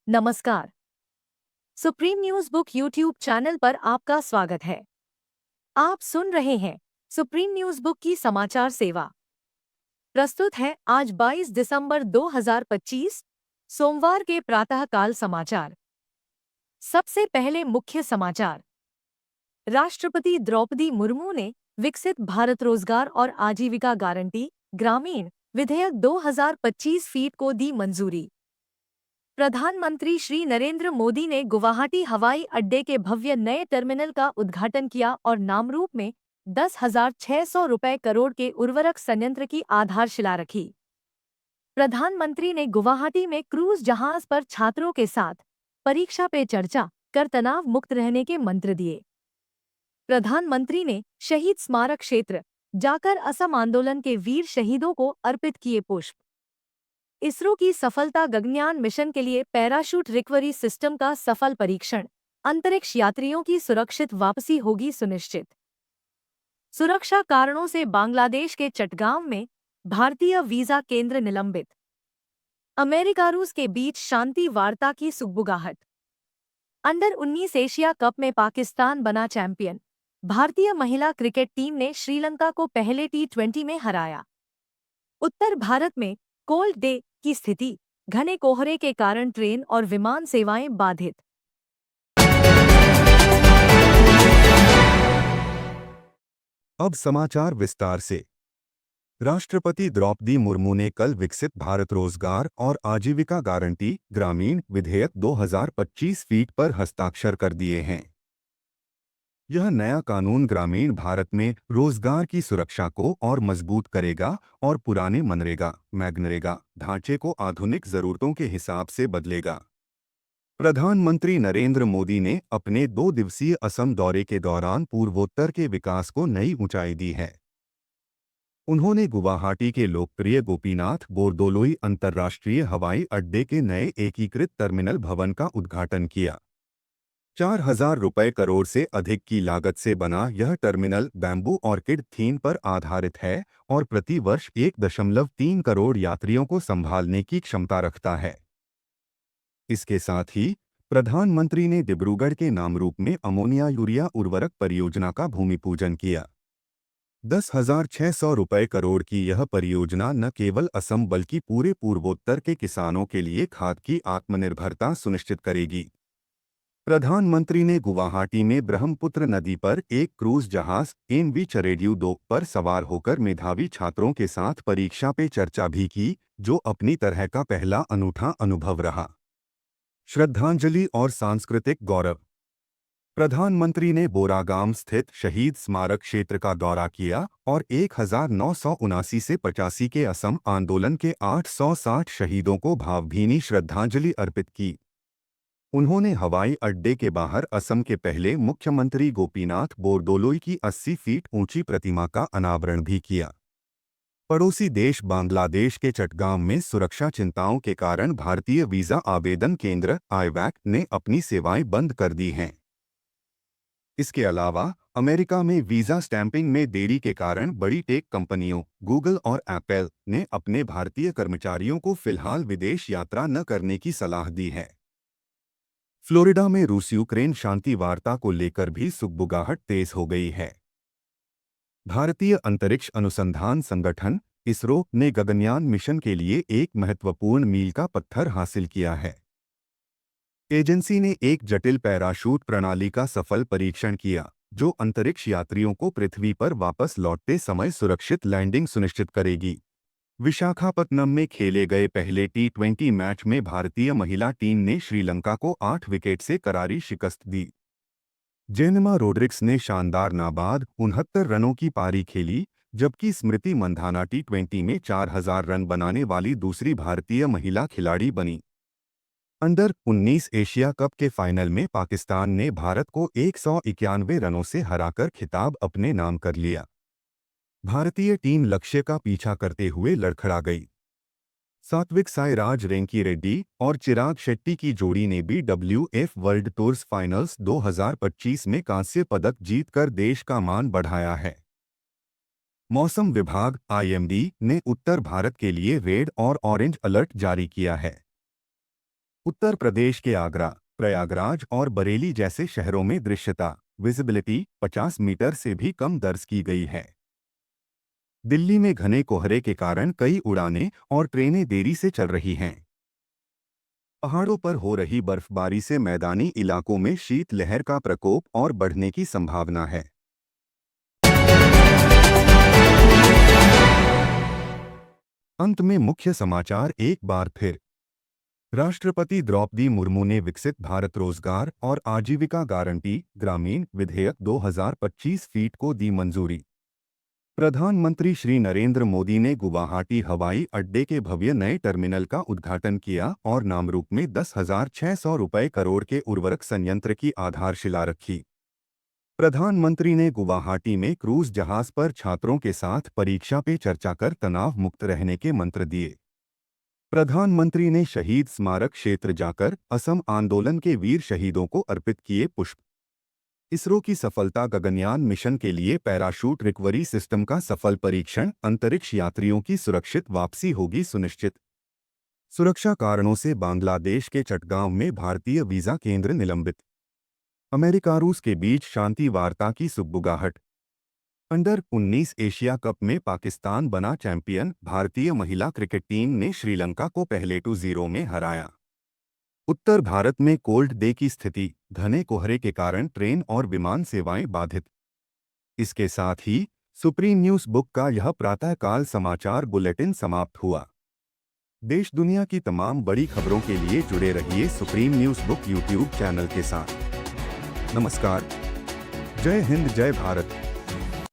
नमस्कार। Supreme news book YouTube channel पर आपका स्वागत है। आप सुन रहे हैं सुप्रीम न्यूज बुक की समाचार सेवा। प्रस्तुत है आज 22 दिसंबर 2025 सोमवार के प्रातःकाल समाचार। सबसे पहले मुख्य समाचार। राष्ट्रपति द्रौपदी मुर्मू ने विकसित भारत रोजगार और आजीविका गारंटी ग्रामीण विधेयक 2025 फीट को दी मंजूरी। प्रधानमंत्री श्री नरेंद्र मोदी ने गुवाहाटी हवाई अड्डे के भव्य नए टर्मिनल का उद्घाटन किया और नामरूप में 10,600 रुपए करोड़ के उर्वरक संयंत्र की आधारशिला रखी। प्रधानमंत्री ने गुवाहाटी में क्रूज जहाज पर छात्रों के साथ परीक्षा पे चर्चा कर तनाव मुक्त रहने के मंत्र दिए। प्रधानमंत्री ने शहीद स्मारक क्षेत्र जाकर असम आंदोलन के वीर शहीदों को अर्पित किए पुष्प। इसरो की सफलता गगनयान मिशन के लिए पैराशूट रिकवरी सिस्टम का सफल परीक्षण, अंतरिक्ष यात्रियों की सुरक्षित वापसी होगी सुनिश्चित। सुरक्षा कारणों से बांग्लादेश के चटगांव में भारतीय वीजा केंद्र निलंबित। अमेरिका रूस के बीच शांति वार्ता की सुगबुगाहट। अंडर 19 एशिया कप में पाकिस्तान बना चैंपियन। भारतीय महिला क्रिकेट टीम ने श्रीलंका को पहले T20 में हराया। उत्तर भारत में कोल्ड डे की स्थिति, घने कोहरे के कारण ट्रेन और विमान सेवाएं बाधित। अब समाचार विस्तार से। राष्ट्रपति द्रौपदी मुर्मू ने कल विकसित भारत रोजगार और आजीविका गारंटी ग्रामीण विधेयक 2025 फीट पर हस्ताक्षर कर दिए हैं। यह नया कानून ग्रामीण भारत में रोजगार की सुरक्षा को और मजबूत करेगा और पुराने मैग्नरेगा ढांचे को आधुनिक जरूरतों के हिसाब से बदलेगा। प्रधानमंत्री नरेंद्र मोदी ने अपने 2 दिवसीय असम दौरे के दौरान पूर्वोत्तर के विकास को नई ऊंचाई दी है। उन्होंने गुवाहाटी के लोकप्रिय गोपीनाथ बोरदोलोई अंतर्राष्ट्रीय हवाई अड्डे के नए एकीकृत टर्मिनल भवन का उद्घाटन किया। 4,000 रुपए करोड़ से अधिक की लागत से बना यह टर्मिनल बैम्बू ऑर्किड थीम पर आधारित है और प्रति वर्ष 1.3 करोड़ यात्रियों को संभालने की क्षमता रखता है। इसके साथ ही प्रधानमंत्री ने डिब्रूगढ़ के नामरूप में अमोनिया यूरिया उर्वरक परियोजना का भूमि पूजन किया। 10,600 रुपए करोड़ की यह परियोजना न केवल असम बल्कि पूरे पूर्वोत्तर के किसानों के लिए खाद की आत्मनिर्भरता सुनिश्चित करेगी। प्रधानमंत्री ने गुवाहाटी में ब्रह्मपुत्र नदी पर एक क्रूज जहाज MV चरेड्यू 2 पर सवार होकर मेधावी छात्रों के साथ परीक्षा पे चर्चा भी की, जो अपनी तरह का पहला अनूठा अनुभव रहा। श्रद्धांजलि और सांस्कृतिक गौरव। प्रधानमंत्री ने बोरागाम स्थित शहीद स्मारक क्षेत्र का दौरा किया और 1979 से 85 के असम आंदोलन के 860 शहीदों को भावभीनी श्रद्धांजलि अर्पित की। उन्होंने हवाई अड्डे के बाहर असम के पहले मुख्यमंत्री गोपीनाथ बोरदोलोई की 80 फीट ऊंची प्रतिमा का अनावरण भी किया। पड़ोसी देश बांग्लादेश के चटगांव में सुरक्षा चिंताओं के कारण भारतीय वीजा आवेदन केंद्र IVAC ने अपनी सेवाएं बंद कर दी हैं। इसके अलावा अमेरिका में वीजा स्टैंपिंग में देरी के कारण बड़ी टेक कंपनियों गूगल और एप्पल ने अपने भारतीय कर्मचारियों को फिलहाल विदेश यात्रा न करने की सलाह दी है। फ्लोरिडा में रूस यूक्रेन शांति वार्ता को लेकर भी सुगबुगाहट तेज हो गई है। भारतीय अंतरिक्ष अनुसंधान संगठन इसरो ने गगनयान मिशन के लिए एक महत्वपूर्ण मील का पत्थर हासिल किया है। एजेंसी ने एक जटिल पैराशूट प्रणाली का सफल परीक्षण किया, जो अंतरिक्ष यात्रियों को पृथ्वी पर वापस लौटते समय सुरक्षित लैंडिंग सुनिश्चित करेगी। विशाखापत्तनम में खेले गए पहले T20 मैच में भारतीय महिला टीम ने श्रीलंका को 8 विकेट से करारी शिकस्त दी। जेनिमा रोड्रिग्स ने शानदार नाबाद 69 रनों की पारी खेली, जबकि स्मृति मंधाना T20 में 4,000 रन बनाने वाली दूसरी भारतीय महिला खिलाड़ी बनी। अंडर 19 एशिया कप के फाइनल में पाकिस्तान ने भारत को 191 रनों से हराकर खिताब अपने नाम कर लिया। भारतीय टीम लक्ष्य का पीछा करते हुए लड़खड़ा गई। सात्विक साईराज रेंकी और चिराग शेट्टी की जोड़ी ने भी WF वर्ल्ड टूर्स फाइनल्स 2025 में कांस्य पदक जीतकर देश का मान बढ़ाया है। मौसम विभाग IMD ने उत्तर भारत के लिए रेड और ऑरेंज अलर्ट जारी किया है। उत्तर प्रदेश के आगरा, प्रयागराज और बरेली जैसे शहरों में दृश्यता विजिबिलिटी 50 मीटर से भी कम दर्ज की गई है। दिल्ली में घने कोहरे के कारण कई उड़ानें और ट्रेनें देरी से चल रही हैं। पहाड़ों पर हो रही बर्फबारी से मैदानी इलाकों में शीतलहर का प्रकोप और बढ़ने की संभावना है। अंत में मुख्य समाचार एक बार फिर। राष्ट्रपति द्रौपदी मुर्मू ने विकसित भारत रोजगार और आजीविका गारंटी ग्रामीण विधेयक 2025 फीट को दी मंजूरी। प्रधानमंत्री श्री नरेंद्र मोदी ने गुवाहाटी हवाई अड्डे के भव्य नए टर्मिनल का उद्घाटन किया और नामरूप में 10,600 रुपये करोड़ के उर्वरक संयंत्र की आधारशिला रखी। प्रधानमंत्री ने गुवाहाटी में क्रूज जहाज पर छात्रों के साथ परीक्षा पे चर्चा कर तनाव मुक्त रहने के मंत्र दिए। प्रधानमंत्री ने शहीद स्मारक क्षेत्र जाकर असम आंदोलन के वीर शहीदों को अर्पित किए पुष्प। इसरो की सफलता गगनयान मिशन के लिए पैराशूट रिकवरी सिस्टम का सफल परीक्षण, अंतरिक्ष यात्रियों की सुरक्षित वापसी होगी सुनिश्चित। सुरक्षा कारणों से बांग्लादेश के चटगांव में भारतीय वीजा केंद्र निलंबित। अमेरिका रूस के बीच शांति वार्ता की सुगबुगाहट। अंडर 19 एशिया कप में पाकिस्तान बना चैंपियन। भारतीय महिला क्रिकेट टीम ने श्रीलंका को पहले 2-0 में हराया। उत्तर भारत में कोल्ड डे की स्थिति, घने कोहरे के कारण ट्रेन और विमान सेवाएं बाधित। इसके साथ ही सुप्रीम न्यूज बुक का यह प्रातःकाल समाचार बुलेटिन समाप्त हुआ। देश दुनिया की तमाम बड़ी खबरों के लिए जुड़े रहिए supreme news book YouTube channel के साथ। नमस्कार। जय हिंद, जय भारत।